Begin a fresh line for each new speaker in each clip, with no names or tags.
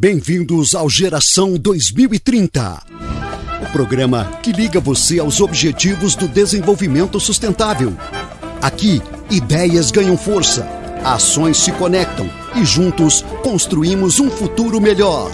Bem-vindos ao Geração 2030, o programa que liga você aos objetivos do desenvolvimento sustentável. Aqui, ideias ganham força, ações se conectam e juntos construímos um futuro melhor.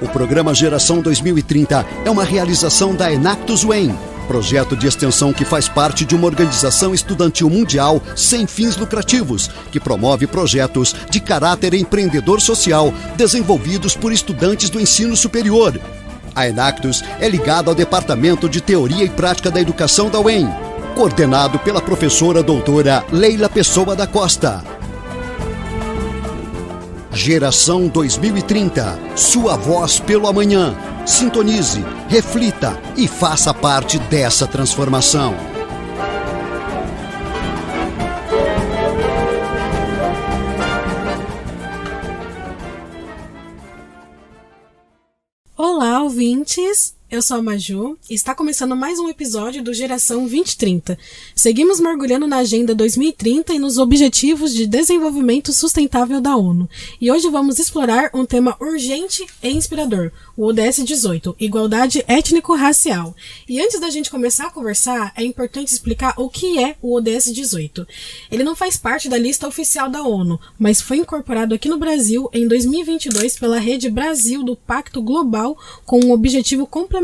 O programa Geração 2030 é uma realização da Enactus UEM, projeto de extensão que faz parte de uma organização estudantil mundial sem fins lucrativos, que promove projetos de caráter empreendedor social desenvolvidos por estudantes do ensino superior. A Enactus é ligada ao Departamento de Teoria e Prática da Educação da UEM, coordenado pela professora doutora Leila Pessoa da Costa. Geração 2030, sua voz pelo amanhã. Sintonize, reflita e faça parte dessa transformação.
Olá, ouvintes! Eu sou a Maju e está começando mais um episódio do Geração 2030. Seguimos mergulhando na Agenda 2030 e nos Objetivos de Desenvolvimento Sustentável da ONU. E hoje vamos explorar um tema urgente e inspirador, o ODS 18, Igualdade Étnico-Racial. E antes da gente começar a conversar, é importante explicar o que é o ODS 18. Ele não faz parte da lista oficial da ONU, mas foi incorporado aqui no Brasil em 2022 pela Rede Brasil do Pacto Global com um objetivo complementar.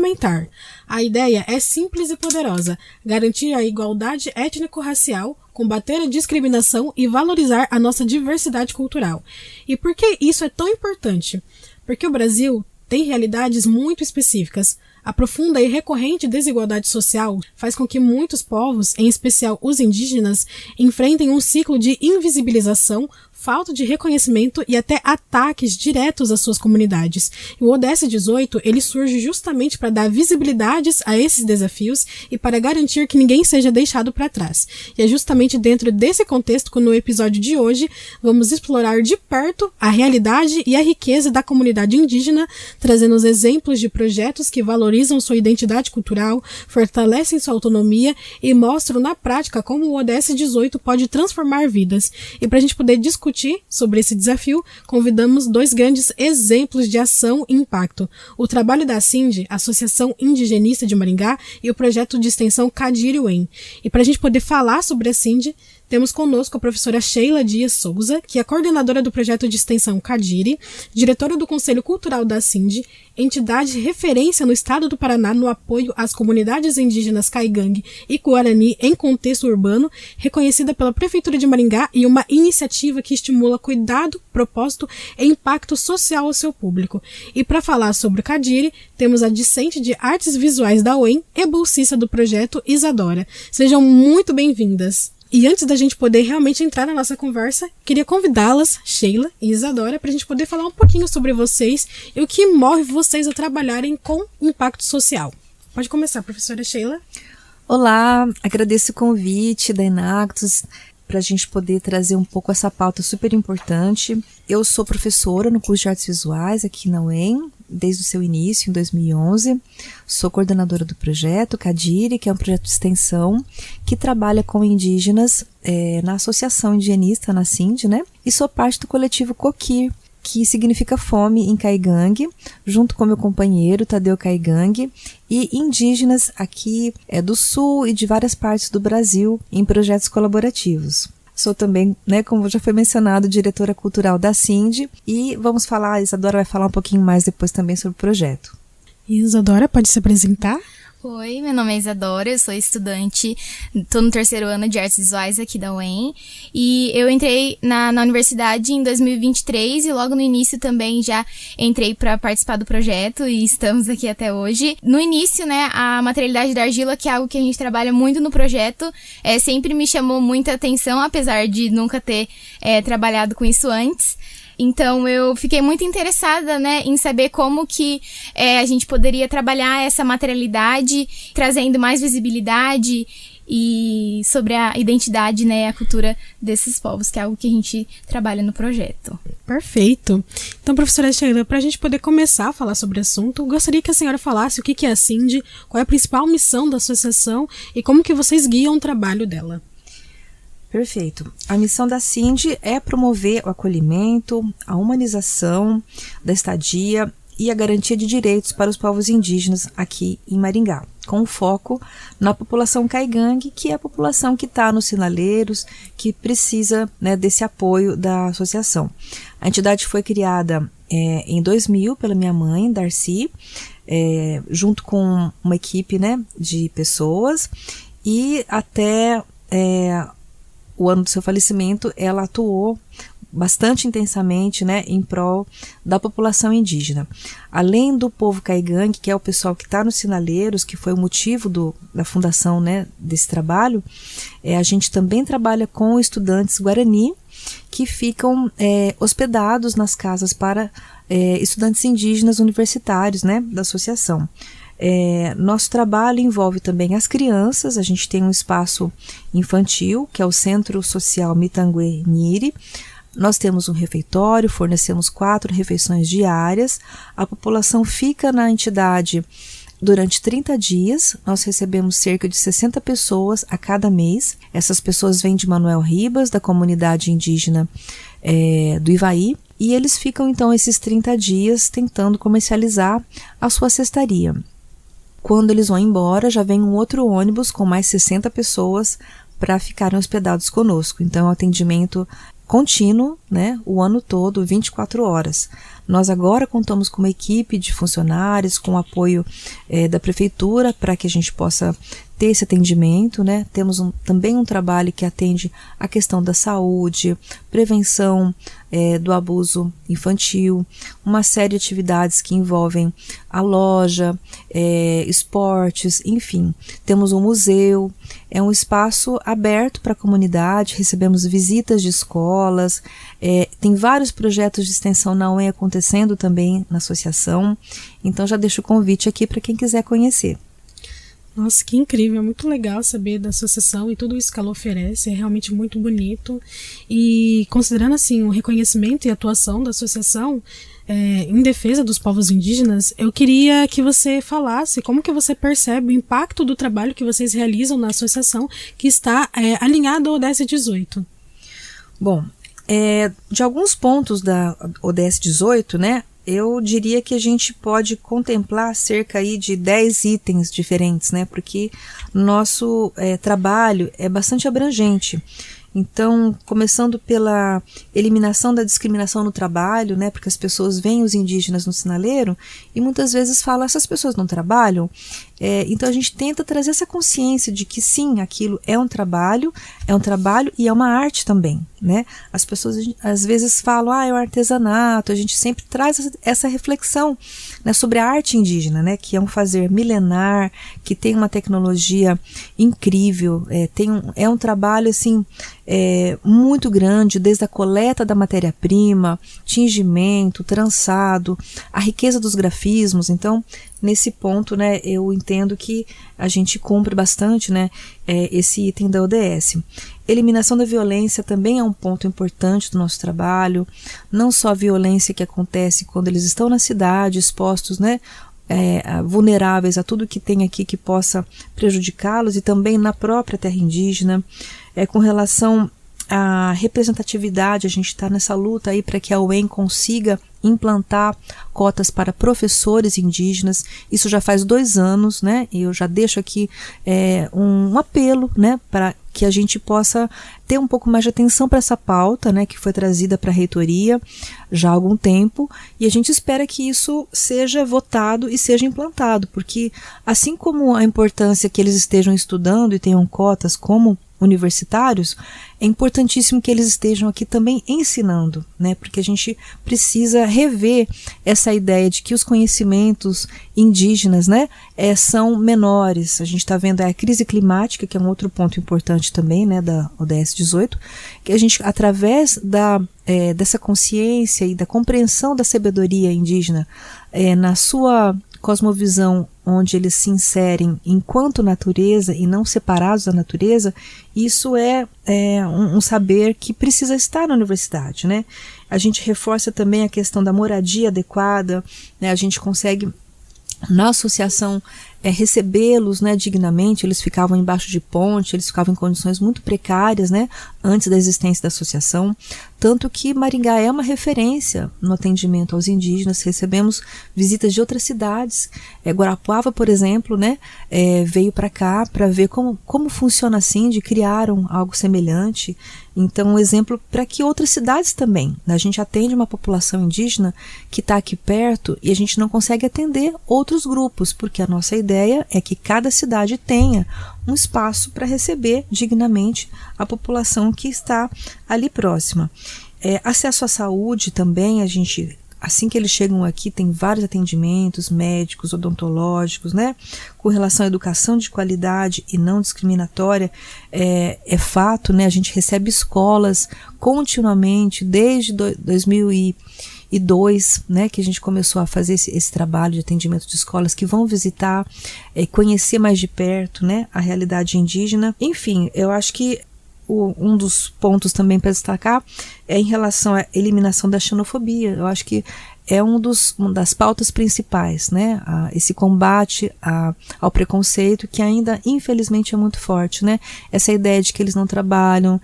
A ideia é simples e poderosa: garantir a igualdade étnico-racial, combater a discriminação e valorizar a nossa diversidade cultural. E por que isso é tão importante? Porque o Brasil tem realidades muito específicas. A profunda e recorrente desigualdade social faz com que muitos povos, em especial os indígenas, enfrentem um ciclo de invisibilização, falta de reconhecimento e até ataques diretos às suas comunidades. E o ODS 18, ele surge justamente para dar visibilidades a esses desafios e para garantir que ninguém seja deixado para trás. E é justamente dentro desse contexto que no episódio de hoje vamos explorar de perto a realidade e a riqueza da comunidade indígena, trazendo os exemplos de projetos que valorizam sua identidade cultural, fortalecem sua autonomia e mostram na prática como o ODS 18 pode transformar vidas. E para a gente poder discutir sobre esse desafio, convidamos dois grandes exemplos de ação e impacto: o trabalho da ACIND, Associação Indigenista de Maringá, e o projeto de extensão Cadire UEM. E para a gente poder falar sobre a ACIND, temos conosco a professora Sheila Dias Souza, que é coordenadora do projeto de extensão Cadire, diretora do Conselho Cultural da ACIND, entidade de referência no estado do Paraná no apoio às comunidades indígenas Caigangue e Guarani em contexto urbano, reconhecida pela Prefeitura de Maringá e uma iniciativa que estimula cuidado, propósito e impacto social ao seu público. E para falar sobre o Cadire, temos a discente de Artes Visuais da UEM e bolsista do projeto Isadora. Sejam muito bem-vindas! E antes da gente poder realmente entrar na nossa conversa, queria convidá-las, Sheila e Isadora, para a gente poder falar um pouquinho sobre vocês e o que move vocês a trabalharem com impacto social. Pode começar, professora Sheila.
Olá, agradeço o convite da Enactus para a gente poder trazer um pouco essa pauta super importante. Eu sou professora no curso de Artes Visuais aqui na UEM, desde o seu início, em 2011. Sou coordenadora do projeto Cadire, que é um projeto de extensão que trabalha com indígenas na Associação Indigenista, na ACIND, né? E sou parte do coletivo Coquir, que significa fome em Caigangue, junto com meu companheiro Tadeu Caigangue, e indígenas aqui do Sul e de várias partes do Brasil em projetos colaborativos. Sou também, né, como já foi mencionado, diretora cultural da ACIND, e vamos falar, a Isadora vai falar um pouquinho mais depois também sobre o projeto.
Isadora, pode se apresentar?
Oi, meu nome é Isadora, eu sou estudante, estou no 3º ano de Artes Visuais aqui da UEM, e eu entrei na universidade em 2023 e logo no início também já entrei para participar do projeto e estamos aqui até hoje. No início, né, a materialidade da argila, que é algo que a gente trabalha muito no projeto, sempre me chamou muita atenção, apesar de nunca ter trabalhado com isso antes. Então, eu fiquei muito interessada, né, em saber como que a gente poderia trabalhar essa materialidade, trazendo mais visibilidade e sobre a identidade, né, a cultura desses povos, que é algo que a gente trabalha no projeto.
Perfeito. Então, professora Sheila, para a gente poder começar a falar sobre o assunto, gostaria que a senhora falasse o que é a ACIND, qual é a principal missão da associação e como que vocês guiam o trabalho dela.
Perfeito. A missão da CINDE é promover o acolhimento, a humanização da estadia e a garantia de direitos para os povos indígenas aqui em Maringá, com foco na população caigangue, que é a população que está nos sinaleiros, que precisa, né, desse apoio da associação. A entidade foi criada em 2000 pela minha mãe, Darcy, junto com uma equipe, né, de pessoas, e até o ano do seu falecimento ela atuou bastante intensamente, né, em prol da população indígena. Além do povo caigangue, que é o pessoal que está nos sinaleiros, que foi o motivo da fundação, né, desse trabalho, a gente também trabalha com estudantes guarani que ficam hospedados nas casas para estudantes indígenas universitários, né, da associação. Nosso trabalho envolve também as crianças. A gente tem um espaço infantil, que é o Centro Social Mitanguê Niri. Nós temos um refeitório, fornecemos 4 refeições diárias. A população fica na entidade durante 30 dias. Nós recebemos cerca de 60 pessoas a cada mês. Essas pessoas vêm de Manuel Ribas, da comunidade indígena do Ivaí, e eles ficam então esses 30 dias tentando comercializar a sua cestaria. Quando eles vão embora, já vem um outro ônibus com mais 60 pessoas para ficarem hospedados conosco. Então, é um atendimento contínuo, né, o ano todo, 24 horas. Nós agora contamos com uma equipe de funcionários, com o apoio da prefeitura, para que a gente possa ter esse atendimento, né? Temos também um trabalho que atende a questão da saúde, prevenção do abuso infantil, uma série de atividades que envolvem a loja, esportes, enfim. Temos um museu, é um espaço aberto para a comunidade, recebemos visitas de escolas, tem vários projetos de extensão na UEM acontecendo também na associação, então já deixo o convite aqui para quem quiser conhecer.
Nossa, que incrível, é muito legal saber da associação e tudo isso que ela oferece, é realmente muito bonito. E considerando assim o reconhecimento e atuação da associação em defesa dos povos indígenas, eu queria que você falasse como que você percebe o impacto do trabalho que vocês realizam na associação, que está alinhado ao ODS 18.
Bom, de alguns pontos da ODS 18, né, eu diria que a gente pode contemplar cerca aí de 10 itens diferentes, né? Porque nosso trabalho é bastante abrangente. Então, começando pela eliminação da discriminação no trabalho, né? Porque as pessoas veem os indígenas no sinaleiro e muitas vezes falam, essas pessoas não trabalham? Então a gente tenta trazer essa consciência de que sim, aquilo é um trabalho e é uma arte também, né? As pessoas às vezes falam, é o artesanato, a gente sempre traz essa reflexão, né, sobre a arte indígena, né, que é um fazer milenar, que tem uma tecnologia incrível, é um trabalho assim, muito grande, desde a coleta da matéria-prima, tingimento, trançado, a riqueza dos grafismos. Então, nesse ponto, né, eu entendo que a gente cumpre bastante, né, esse item da ODS. Eliminação da violência também é um ponto importante do nosso trabalho, não só a violência que acontece quando eles estão na cidade, expostos, né, vulneráveis a tudo que tem aqui que possa prejudicá-los, e também na própria terra indígena. Com relação à representatividade, a gente está nessa luta aí para que a UEM consiga implantar cotas para professores indígenas. Isso já faz 2 anos, né? E eu já deixo aqui um apelo, né, para que a gente possa ter um pouco mais de atenção para essa pauta, né, que foi trazida para a reitoria já há algum tempo, e a gente espera que isso seja votado e seja implantado, porque assim como a importância que eles estejam estudando e tenham cotas como universitários, é importantíssimo que eles estejam aqui também ensinando, né? Porque a gente precisa rever essa ideia de que os conhecimentos indígenas, né, são menores. A gente está vendo a crise climática, que é um outro ponto importante também, né, da ODS 18, que a gente, através dessa consciência e da compreensão da sabedoria indígena na sua cosmovisão, onde eles se inserem enquanto natureza e não separados da natureza, isso é um saber que precisa estar na universidade, né? A gente reforça também a questão da moradia adequada, né? A gente consegue na associação recebê-los, né, dignamente. Eles ficavam embaixo de ponte, eles ficavam em condições muito precárias, né, antes da existência da associação, tanto que Maringá é uma referência no atendimento aos indígenas. Recebemos visitas de outras cidades. Guarapuava, por exemplo, né, veio para cá para ver como funciona a Cindy, criaram algo semelhante. Então, um exemplo para que outras cidades também. A gente atende uma população indígena que está aqui perto e a gente não consegue atender outros grupos, porque a nossa ideia é que cada cidade tenha um espaço para receber dignamente a população que está ali próxima. Acesso à saúde também, a gente, assim que eles chegam aqui, tem vários atendimentos médicos, odontológicos, né? Com relação à educação de qualidade e não discriminatória, é fato, né? A gente recebe escolas continuamente, desde 2002, né, que a gente começou a fazer esse trabalho de atendimento de escolas que vão visitar, conhecer mais de perto, né, a realidade indígena. Enfim, eu acho que um dos pontos também para destacar é em relação à eliminação da xenofobia. Eu acho que é uma das pautas principais, né? Esse combate ao preconceito, que ainda, infelizmente, é muito forte, né? Essa ideia de que eles não trabalham,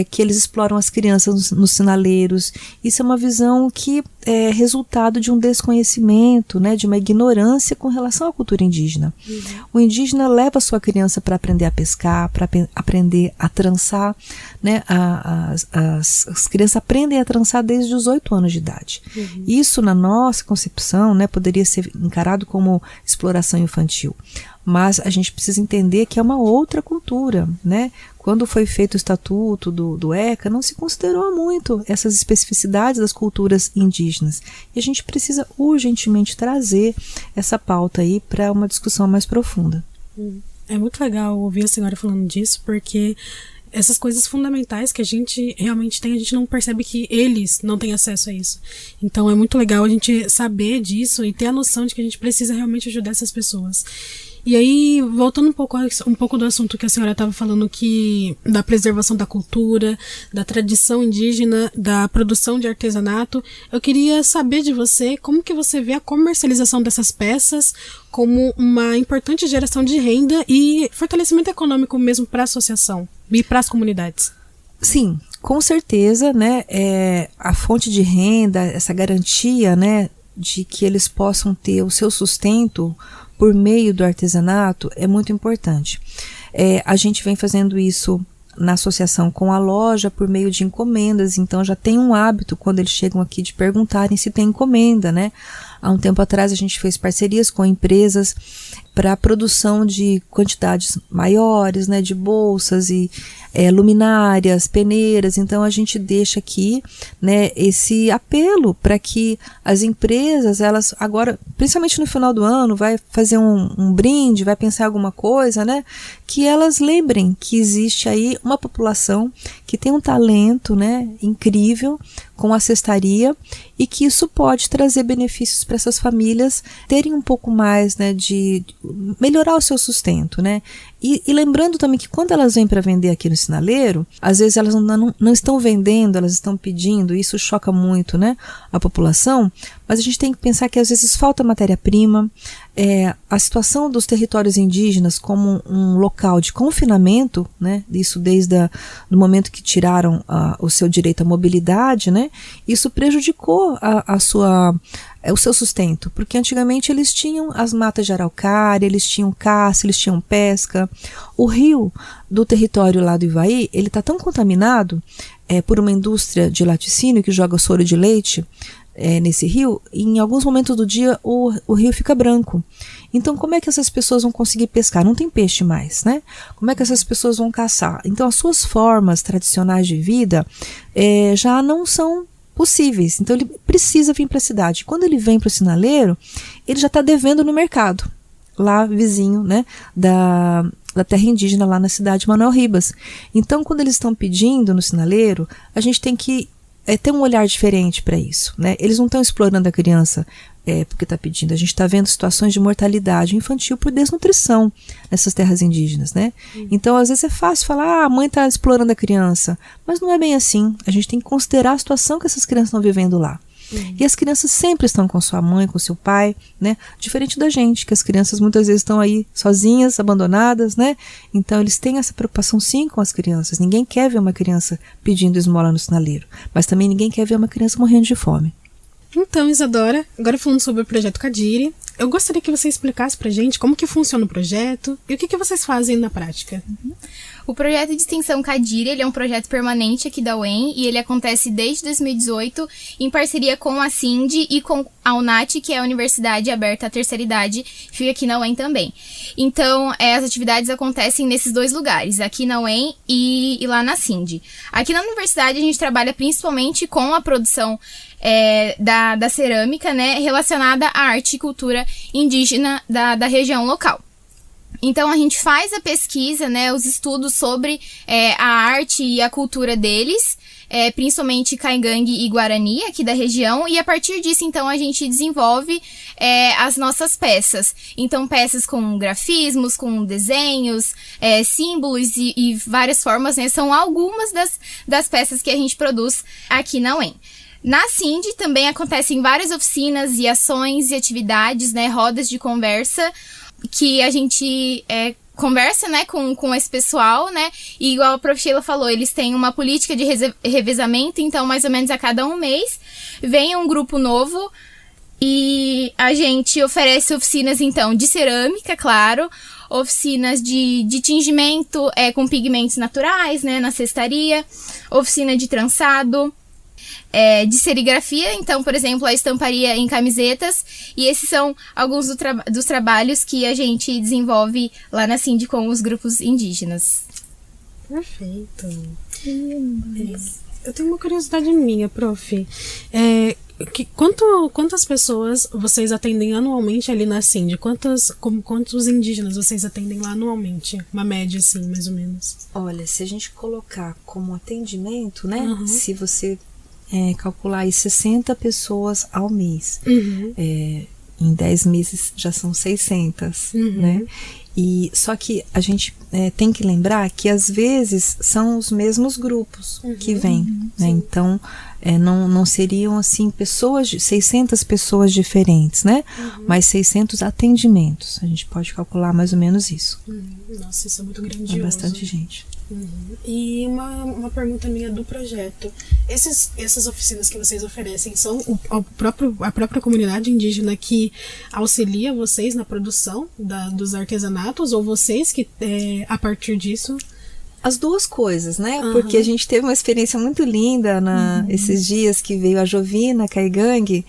que eles exploram as crianças nos sinaleiros. Isso é uma visão que é resultado de um desconhecimento, né? De uma ignorância com relação à cultura indígena. Uhum. O indígena leva a sua criança para aprender a pescar, para aprender a trançar, né? As crianças aprendem a trançar desde os 8 anos de idade. Uhum. Isso, na nossa concepção, né, poderia ser encarado como exploração infantil. Mas a gente precisa entender que é uma outra cultura, né? Quando foi feito o estatuto do ECA, não se considerou muito essas especificidades das culturas indígenas. E a gente precisa urgentemente trazer essa pauta aí para uma discussão mais profunda.
É muito legal ouvir a senhora falando disso, porque essas coisas fundamentais que a gente realmente tem, a gente não percebe que eles não têm acesso a isso. Então é muito legal a gente saber disso e ter a noção de que a gente precisa realmente ajudar essas pessoas. E aí, voltando um pouco do assunto que a senhora estava falando, que da preservação da cultura, da tradição indígena, da produção de artesanato, eu queria saber de você como que você vê a comercialização dessas peças como uma importante geração de renda e fortalecimento econômico mesmo para a associação e para as comunidades.
Sim, com certeza, né? A fonte de renda, essa garantia, né, de que eles possam ter o seu sustento por meio do artesanato é muito importante. A gente vem fazendo isso na associação com a loja por meio de encomendas, então já tem um hábito quando eles chegam aqui de perguntarem se tem encomenda, né? Há um tempo atrás a gente fez parcerias com empresas para a produção de quantidades maiores, né, de bolsas e luminárias, peneiras. Então a gente deixa aqui, né, esse apelo para que as empresas, elas agora, principalmente no final do ano, vai fazer um brinde, vai pensar em alguma coisa, né, que elas lembrem que existe aí uma população que tem um talento, né, incrível com a cestaria e que isso pode trazer benefícios para essas famílias terem um pouco mais, né, de melhorar o seu sustento, né? E lembrando também que quando elas vêm para vender aqui no sinaleiro, às vezes elas não estão vendendo, elas estão pedindo, isso choca muito, né, a população, mas a gente tem que pensar que às vezes falta matéria-prima, a situação dos territórios indígenas como um local de confinamento, né, isso desde o momento que tiraram o seu direito à mobilidade, né, isso prejudicou o seu sustento, porque antigamente eles tinham as matas de araucária, eles tinham caça, eles tinham pesca. O rio do território lá do Ivaí, ele está tão contaminado por uma indústria de laticínio que joga soro de leite nesse rio, e em alguns momentos do dia o rio fica branco. Então como é que essas pessoas vão conseguir pescar? Não tem peixe mais, né? Como é que essas pessoas vão caçar? Então as suas formas tradicionais de vida já não são possíveis, então ele precisa vir para a cidade. Quando ele vem para o sinaleiro, ele já está devendo no mercado, lá vizinho, né, da terra indígena, lá na cidade de Manuel Ribas. Então quando eles estão pedindo no sinaleiro, a gente tem que ter um olhar diferente para isso, né? Eles não estão explorando a criança porque está pedindo. A gente está vendo situações de mortalidade infantil por desnutrição nessas terras indígenas, né? Então às vezes é fácil falar, a mãe está explorando a criança, mas não é bem assim. A gente tem que considerar a situação que essas crianças estão vivendo lá. E as crianças sempre estão com sua mãe, com seu pai, né? Diferente da gente, que as crianças muitas vezes estão aí sozinhas, abandonadas, né? Então eles têm essa preocupação sim com as crianças. Ninguém quer ver uma criança pedindo esmola no sinaleiro, mas também ninguém quer ver uma criança morrendo de fome.
Então, Isadora, agora falando sobre o projeto Cadire, eu gostaria que você explicasse pra gente como que funciona o projeto e o que vocês fazem na prática.
O projeto de extensão Cadire, ele é um projeto permanente aqui da UEM e ele acontece desde 2018 em parceria com a CINDE e com a UNAT, que é a Universidade Aberta à Terceira Idade, fica aqui na UEM também. Então, as atividades acontecem nesses dois lugares, aqui na UEM e lá na CINDE. Aqui na universidade a gente trabalha principalmente com a produção da cerâmica, né, relacionada à arte e cultura indígena da região local. Então, a gente faz a pesquisa, né, os estudos sobre a arte e a cultura deles, principalmente Caigangue e Guarani, aqui da região, e a partir disso, então, a gente desenvolve as nossas peças. Então, peças com grafismos, com desenhos, símbolos e várias formas, né, são algumas das peças que a gente produz aqui na UEM. Na CINDE também acontecem várias oficinas e ações e atividades, né, rodas de conversa, que a gente conversa, né, com esse pessoal, né, e igual a Prof. Sheila falou, eles têm uma política de revezamento, então mais ou menos a cada um mês vem um grupo novo e a gente oferece oficinas, então, de cerâmica, claro, oficinas de tingimento com pigmentos naturais, né, na cestaria, oficina de trançado, de serigrafia, então, por exemplo, a estamparia em camisetas, e esses são alguns dos trabalhos que a gente desenvolve lá na CINDE com os grupos indígenas.
Perfeito. Eu tenho uma curiosidade minha, prof. Quantas pessoas vocês atendem anualmente ali na CINDE? Quantos indígenas vocês atendem lá anualmente? Uma média, assim, mais ou menos.
Olha, se a gente colocar como atendimento, né? Se você calcular aí 60 pessoas ao mês. Em 10 meses já são 600, né? E só que a gente tem que lembrar que às vezes são os mesmos grupos que vêm, né? Então não seriam assim 600 pessoas diferentes, né? Mas 600 atendimentos. A gente pode calcular mais ou menos isso.
Nossa, isso é muito grandioso.
É bastante gente.
E uma pergunta minha do projeto. Essas oficinas que vocês oferecem são a própria comunidade indígena que auxilia vocês na produção dos artesanatos, ou vocês que, a partir disso...
As duas coisas, né? Porque a gente teve uma experiência muito linda esses dias que veio a Jovina Caigangue.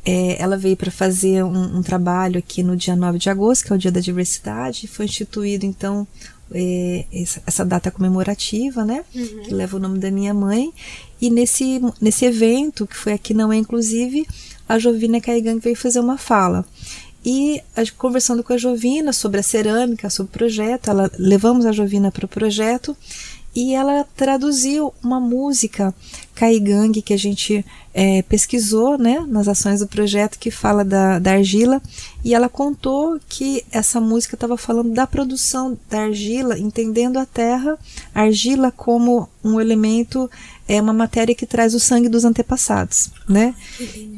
Ela veio para fazer um trabalho aqui no dia 9 de agosto, que é o Dia da Diversidade. Foi instituído, então, essa data comemorativa, né? Que leva o nome da minha mãe. E nesse evento, que foi aqui na UEM, inclusive, a Jovina Caigangue veio fazer uma fala. E conversando com a Jovina sobre a cerâmica, sobre o projeto, levamos a Jovina para o projeto e ela traduziu uma música Caigangue que a gente pesquisou, né, nas ações do projeto, que fala da argila, e ela contou que essa música estava falando da produção da argila, entendendo a terra, a argila como um elemento, uma matéria que traz o sangue dos antepassados, né?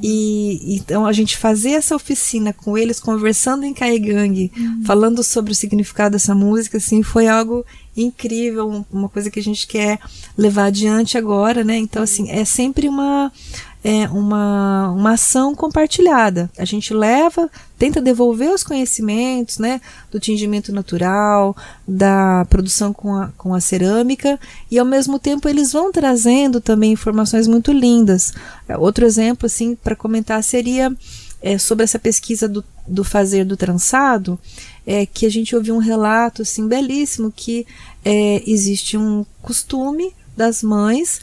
E então a gente fazer essa oficina com eles, conversando em Caigangue, falando sobre o significado dessa música, assim, foi algo incrível, uma coisa que a gente quer levar adiante agora, né? Então, assim, é sempre uma ação compartilhada. A gente tenta devolver os conhecimentos, né, do tingimento natural, da produção com a cerâmica, e ao mesmo tempo eles vão trazendo também informações muito lindas. Outro exemplo, assim, para comentar seria sobre essa pesquisa do fazer do trançado, que a gente ouviu um relato, assim, belíssimo, que existe um costume das mães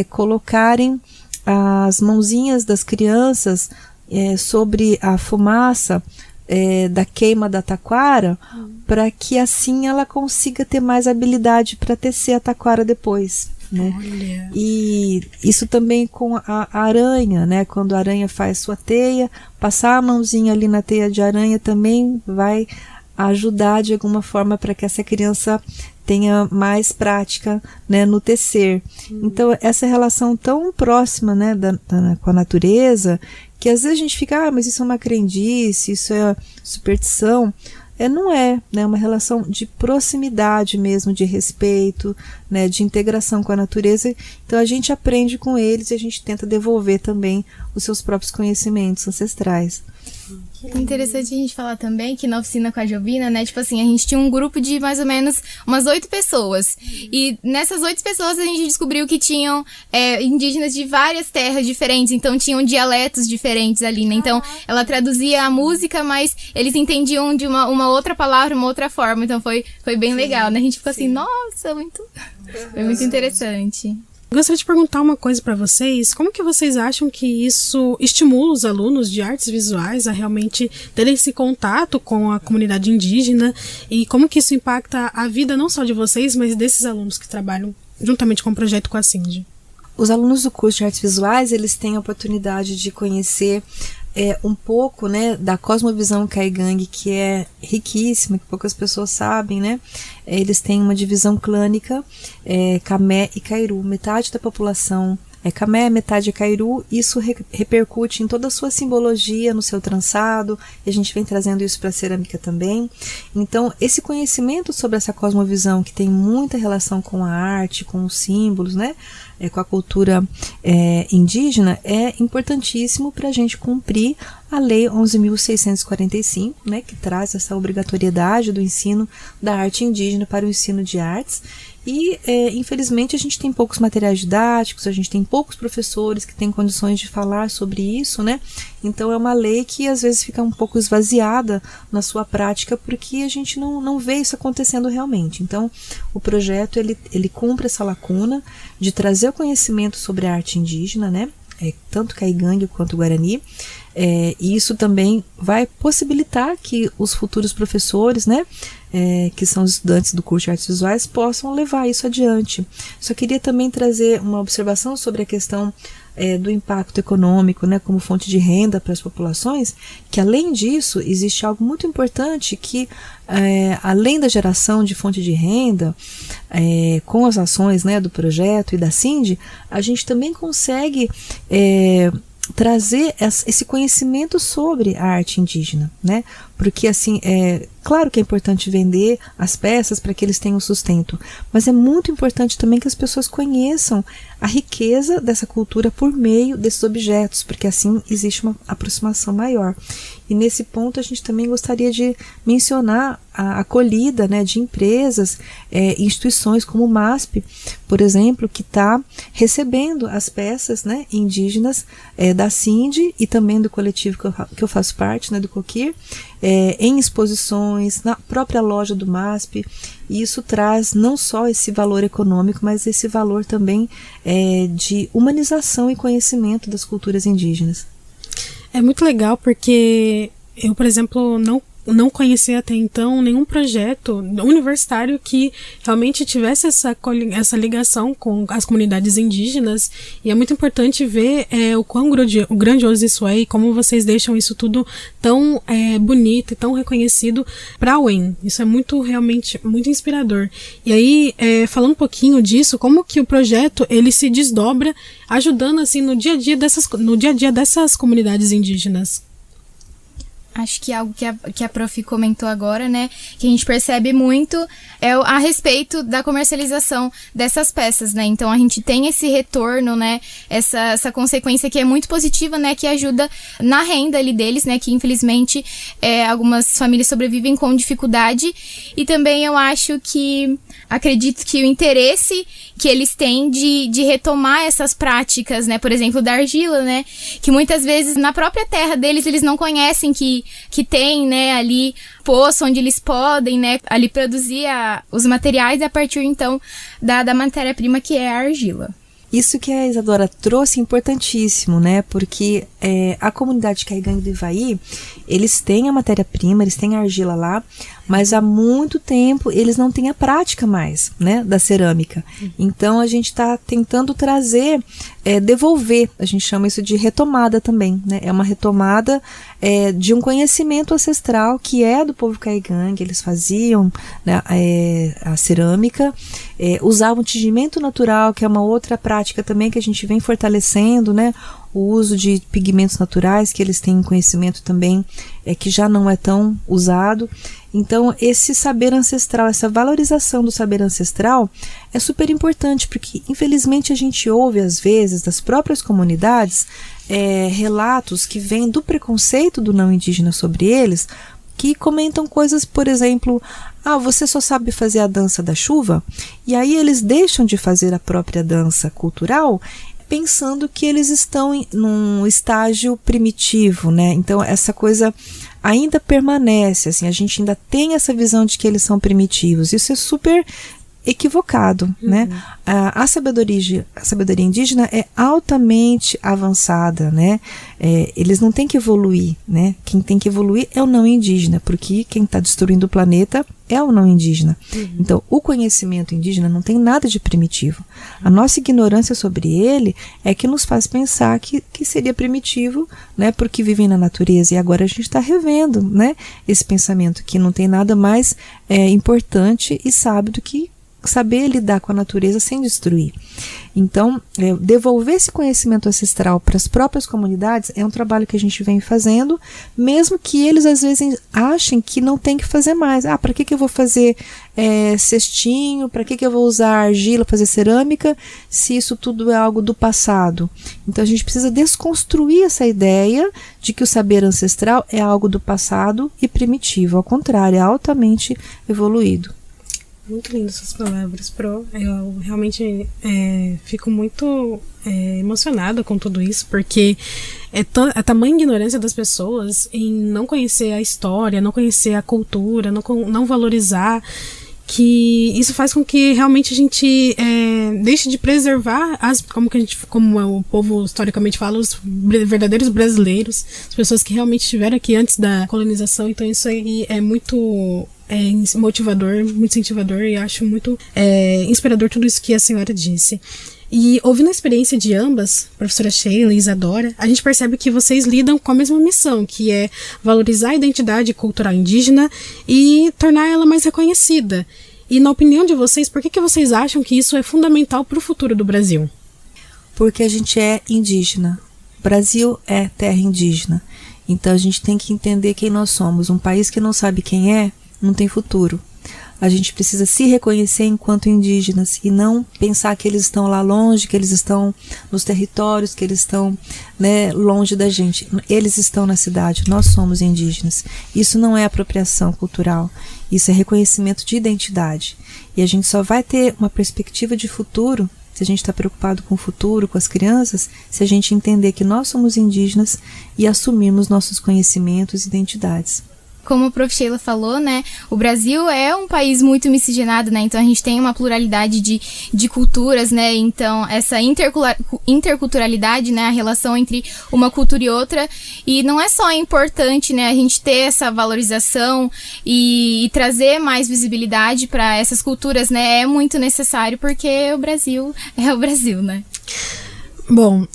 colocarem as mãozinhas das crianças sobre a fumaça da queima da taquara, para que assim ela consiga ter mais habilidade para tecer a taquara depois, né? E isso também com a aranha, né? Quando a aranha faz sua teia, passar a mãozinha ali na teia de aranha também vai ajudar de alguma forma para que essa criança tenha mais prática, né, no tecer. Então, essa relação tão próxima, né, com a natureza, que às vezes a gente fica, mas isso é uma crendice, isso é superstição. Não é, né, uma relação de proximidade mesmo, de respeito, né, de integração com a natureza. Então a gente aprende com eles e a gente tenta devolver também os seus próprios conhecimentos ancestrais.
Interessante a gente falar também que na oficina com a Jovina, né, tipo assim, a gente tinha um grupo de mais ou menos umas 8 pessoas. E nessas 8 pessoas a gente descobriu que tinham indígenas de várias terras diferentes, então tinham dialetos diferentes ali, né? Então ela traduzia a música, mas eles entendiam de uma outra palavra, uma outra forma, então foi bem legal, né? A gente ficou assim, nossa, foi muito interessante.
Gostaria de perguntar uma coisa para vocês. Como que vocês acham que isso estimula os alunos de artes visuais a realmente terem esse contato com a comunidade indígena? E como que isso impacta a vida não só de vocês, mas desses alunos que trabalham juntamente com o projeto com a Cindy?
Os alunos do curso de artes visuais, eles têm a oportunidade de conhecer um pouco, né, da cosmovisão Kaigang, que é riquíssima, que poucas pessoas sabem, né? Eles têm uma divisão clânica, Camé e Kairu. Metade da população é Camé, metade é Kairu. Isso repercute em toda a sua simbologia, no seu trançado, e a gente vem trazendo isso para a cerâmica também. Então, esse conhecimento sobre essa cosmovisão, que tem muita relação com a arte, com os símbolos, né, com a cultura indígena, é importantíssimo para a gente cumprir a Lei 11.645, né, que traz essa obrigatoriedade do ensino da arte indígena para o ensino de artes. E, infelizmente, a gente tem poucos materiais didáticos, a gente tem poucos professores que têm condições de falar sobre isso, né? Então, é uma lei que, às vezes, fica um pouco esvaziada na sua prática, porque a gente não vê isso acontecendo realmente. Então, o projeto, ele cumpre essa lacuna de trazer o conhecimento sobre a arte indígena, né? Tanto Kaigang quanto Guarani, e isso também vai possibilitar que os futuros professores, né, que são os estudantes do curso de artes visuais, possam levar isso adiante. Só queria também trazer uma observação sobre a questão do impacto econômico, né, como fonte de renda para as populações, que além disso existe algo muito importante que, além da geração de fonte de renda, com as ações, né, do projeto e da Cindy, a gente também consegue trazer esse conhecimento sobre a arte indígena, né? Porque assim, claro que é importante vender as peças para que eles tenham sustento, mas é muito importante também que as pessoas conheçam a riqueza dessa cultura por meio desses objetos, porque assim existe uma aproximação maior. E nesse ponto a gente também gostaria de mencionar a acolhida, né, de empresas, instituições como o MASP, por exemplo, que está recebendo as peças, né, indígenas da Cindy e também do coletivo que eu faço parte, né, do Coquir, em exposições, na própria loja do MASP, e isso traz não só esse valor econômico, mas esse valor também de humanização e conhecimento das culturas indígenas.
É muito legal porque eu, por exemplo, não conhecia até então nenhum projeto universitário que realmente tivesse essa ligação com as comunidades indígenas, e é muito importante ver o quão grandioso isso é e como vocês deixam isso tudo tão bonito e tão reconhecido para a UEM. Isso é realmente muito inspirador. E aí, falando um pouquinho disso, como que o projeto ele se desdobra ajudando assim no dia a dia dessas comunidades indígenas?
Acho que algo que a Prof comentou agora, né, que a gente percebe muito a respeito da comercialização dessas peças, né, então a gente tem esse retorno, né, essa consequência que é muito positiva, né, que ajuda na renda ali deles, né, que infelizmente algumas famílias sobrevivem com dificuldade, e também eu acredito que o interesse que eles têm de retomar essas práticas, né, por exemplo, da argila, né, que muitas vezes na própria terra deles eles não conhecem que tem, né, ali poço onde eles podem, né, ali produzir os materiais a partir, então, da matéria-prima que é a argila.
Isso que a Isadora trouxe é importantíssimo, né? Porque a comunidade Kaigang do Ivaí, eles têm a matéria-prima, eles têm a argila lá, mas há muito tempo eles não têm a prática mais, né, da cerâmica. Então a gente está tentando trazer devolver, a gente chama isso de retomada também, né? É uma retomada de um conhecimento ancestral que é do povo Caigangue. Eles faziam, né, a cerâmica, usavam tingimento natural, que é uma outra prática também que a gente vem fortalecendo, né? O uso de pigmentos naturais, que eles têm conhecimento também, que já não é tão usado. Então, esse saber ancestral, essa valorização do saber ancestral é super importante, porque infelizmente a gente ouve às vezes das próprias comunidades relatos que vêm do preconceito do não indígena sobre eles, que comentam coisas, por exemplo, você só sabe fazer a dança da chuva, e aí eles deixam de fazer a própria dança cultural, pensando que eles estão num estágio primitivo, né? Então essa coisa ainda permanece, assim, a gente ainda tem essa visão de que eles são primitivos. Isso é super equivocado, né? A sabedoria indígena é altamente avançada, né? Eles não têm que evoluir, né? Quem tem que evoluir é o não indígena, porque quem está destruindo o planeta é o não indígena. Então, o conhecimento indígena não tem nada de primitivo. A nossa ignorância sobre ele é que nos faz pensar que seria primitivo, né? Porque vivem na natureza. E agora a gente está revendo, né? Esse pensamento que não tem nada mais importante e sábio do que saber lidar com a natureza sem destruir. Então, devolver esse conhecimento ancestral para as próprias comunidades é um trabalho que a gente vem fazendo, mesmo que eles às vezes achem que não tem que fazer mais. Para que eu vou fazer cestinho? Para que eu vou usar argila, fazer cerâmica, se isso tudo é algo do passado? Então, a gente precisa desconstruir essa ideia de que o saber ancestral é algo do passado e primitivo. Ao contrário, é altamente evoluído.
Muito lindas suas palavras, Pro. Eu realmente fico muito emocionada com tudo isso, porque a tamanha ignorância das pessoas em não conhecer a história, não conhecer a cultura, não valorizar, que isso faz com que realmente a gente deixe de preservar como o povo historicamente fala, os verdadeiros brasileiros, as pessoas que realmente estiveram aqui antes da colonização. Então isso aí é muito motivador, muito incentivador, e acho muito inspirador tudo isso que a senhora disse. E ouvindo a experiência de ambas, professora Sheila e Isadora, a gente percebe que vocês lidam com a mesma missão, que é valorizar a identidade cultural indígena e tornar ela mais reconhecida. E na opinião de vocês, por que vocês acham que isso é fundamental para o futuro do Brasil?
Porque a gente é indígena. O Brasil é terra indígena. Então a gente tem que entender quem nós somos. Um país que não sabe quem não tem futuro. A gente precisa se reconhecer enquanto indígenas e não pensar que eles estão lá longe, que eles estão nos territórios, que eles estão, né, longe da gente. Eles estão na cidade, nós somos indígenas. Isso não é apropriação cultural, isso é reconhecimento de identidade. E a gente só vai ter uma perspectiva de futuro, se a gente está preocupado com o futuro, com as crianças, se a gente entender que nós somos indígenas e assumirmos nossos conhecimentos e identidades.
Como a prof. Sheila falou, né, o Brasil é um país muito miscigenado, né, então a gente tem uma pluralidade de culturas, né, então essa interculturalidade, né, a relação entre uma cultura e outra, e não é só importante, né, a gente ter essa valorização e trazer mais visibilidade para essas culturas, né, é muito necessário, porque o Brasil é o Brasil, né.
Bom,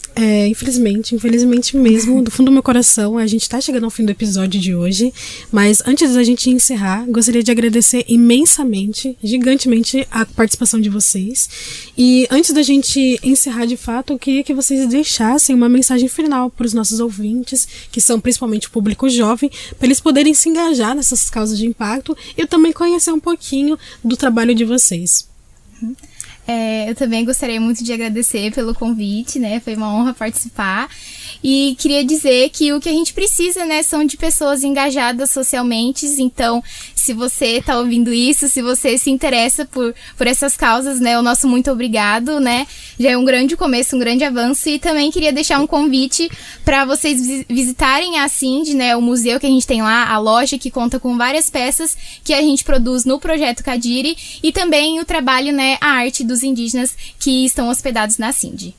infelizmente mesmo, do fundo do meu coração, a gente tá chegando ao fim do episódio de hoje, mas antes da gente encerrar, gostaria de agradecer imensamente, gigantemente, a participação de vocês. E antes da gente encerrar de fato, eu queria que vocês deixassem uma mensagem final para os nossos ouvintes, que são principalmente o público jovem, para eles poderem se engajar nessas causas de impacto e também conhecer um pouquinho do trabalho de vocês.
Eu também gostaria muito de agradecer pelo convite, né? Foi uma honra participar. E queria dizer que o que a gente precisa, né, são de pessoas engajadas socialmente. Então, se você está ouvindo isso, se você se interessa por essas causas, né, o nosso muito obrigado, né? Já é um grande começo, um grande avanço. E também queria deixar um convite para vocês visitarem a Cindy, né, o museu que a gente tem lá, a loja que conta com várias peças que a gente produz no Projeto Kadiri, e também o trabalho, né, a arte dos indígenas que estão hospedados na Cindy.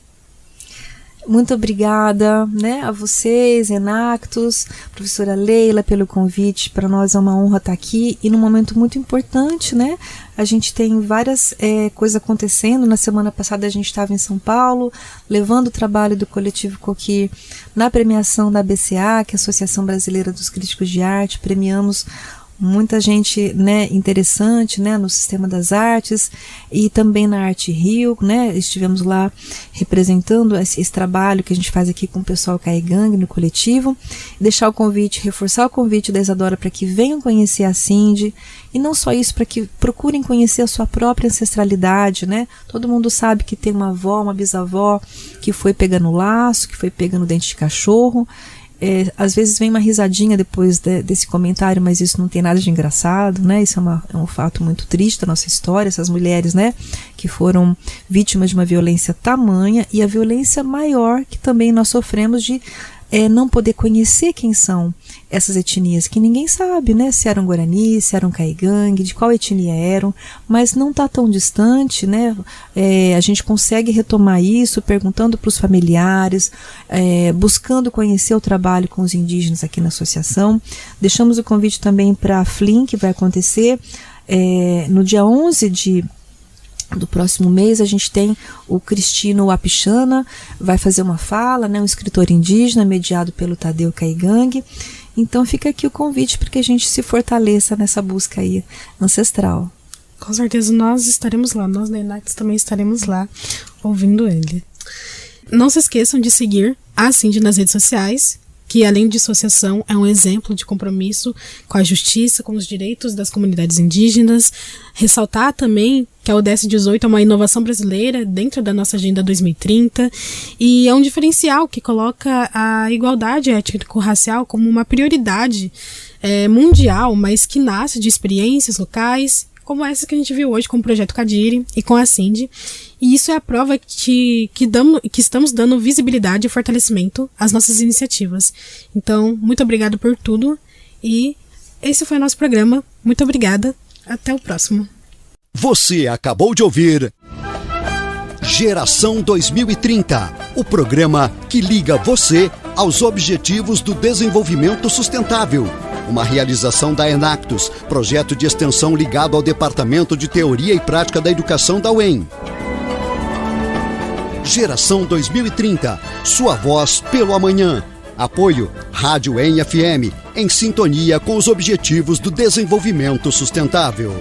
Muito obrigada, né, a vocês, Enactus, professora Leila, pelo convite. Para nós é uma honra estar aqui e num momento muito importante, né? A gente tem várias coisas acontecendo. Na semana passada a gente estava em São Paulo, levando o trabalho do Coletivo Coquir na premiação da ABCA, que é a Associação Brasileira dos Críticos de Arte. Premiamos muita gente, né, interessante, né, no sistema das artes e também na Arte Rio, né, estivemos lá representando esse trabalho que a gente faz aqui com o pessoal Caigang no coletivo. Deixar o convite, reforçar o convite da Isadora para que venham conhecer a Cindy, e não só isso, para que procurem conhecer a sua própria ancestralidade, né. Todo mundo sabe que tem uma avó, uma bisavó que foi pegando laço, que foi pegando dente de cachorro. Às vezes vem uma risadinha depois desse comentário, mas isso não tem nada de engraçado, né? Isso é um fato muito triste da nossa história, essas mulheres, né, que foram vítimas de uma violência tamanha, e a violência maior que também nós sofremos de não poder conhecer quem são essas etnias, que ninguém sabe, né, se eram Guarani, se eram Caigang, de qual etnia eram, mas não está tão distante, né, a gente consegue retomar isso perguntando para os familiares, buscando conhecer o trabalho com os indígenas aqui na associação. Deixamos o convite também para a FLIM, que vai acontecer no dia 11 do próximo mês. A gente tem o Cristino Wapichana, vai fazer uma fala, né, um escritor indígena mediado pelo Tadeu Caigang. Então fica aqui o convite para que a gente se fortaleça nessa busca aí ancestral.
Com certeza nós estaremos lá, nós da Enactus também estaremos lá ouvindo ele. Não se esqueçam de seguir a Cindy nas redes sociais, que além de associação é um exemplo de compromisso com a justiça, com os direitos das comunidades indígenas. Ressaltar também que a ODS 18 é uma inovação brasileira dentro da nossa Agenda 2030 e é um diferencial que coloca a igualdade étnico-racial como uma prioridade mundial, mas que nasce de experiências locais, como essa que a gente viu hoje com o Projeto Kadiri e com a Cindy. E isso é a prova que estamos dando visibilidade e fortalecimento às nossas iniciativas. Então, muito obrigada por tudo. E esse foi o nosso programa. Muito obrigada. Até o próximo.
Você acabou de ouvir Geração 2030, o programa que liga você aos Objetivos do Desenvolvimento Sustentável. Uma realização da Enactus, projeto de extensão ligado ao Departamento de Teoria e Prática da Educação da UEM. Geração 2030, sua voz pelo amanhã. Apoio Rádio UEM FM, em sintonia com os Objetivos do Desenvolvimento Sustentável.